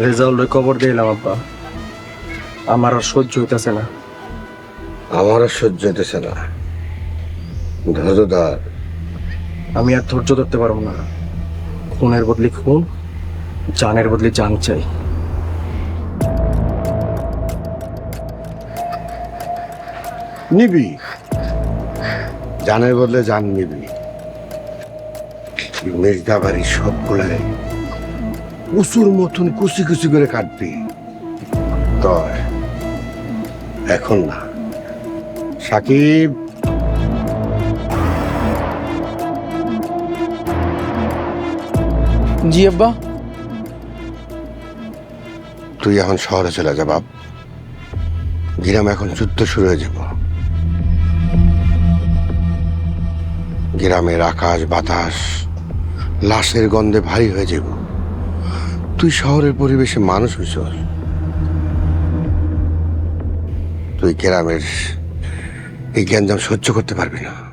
রেজাউলের খবর দিলাম আব্বা, আমার আর সহ্য হইতেছে না। আমার আর সহ্য হইতেছে না। ধৈর্য ধর। আমি আর ধৈর্য ধরতে পারবো না। খুনের বদলি খুন, জানের বদলি জান চাই। নিবি, জানের বদলে জান নিবি। মির্জা বাড়ির সবগুলাই উঁচুর মতন কুচি কুচি করে কাটবি। তয় এখন না। সাকিব, জি আব্বা। তুই এখন শহরে চলে যা বাপ। গ্রামে এখন যুদ্ধ শুরু হয়ে যাব। গ্রামের আকাশ বাতাস লাশের গন্ধে ভারী হয়ে যাব। তুই শহরের পরিবেশে মানুষ হইছ, তুই গ্রামের এই গ্যাঞ্জাম সহ্য করতে পারবি না।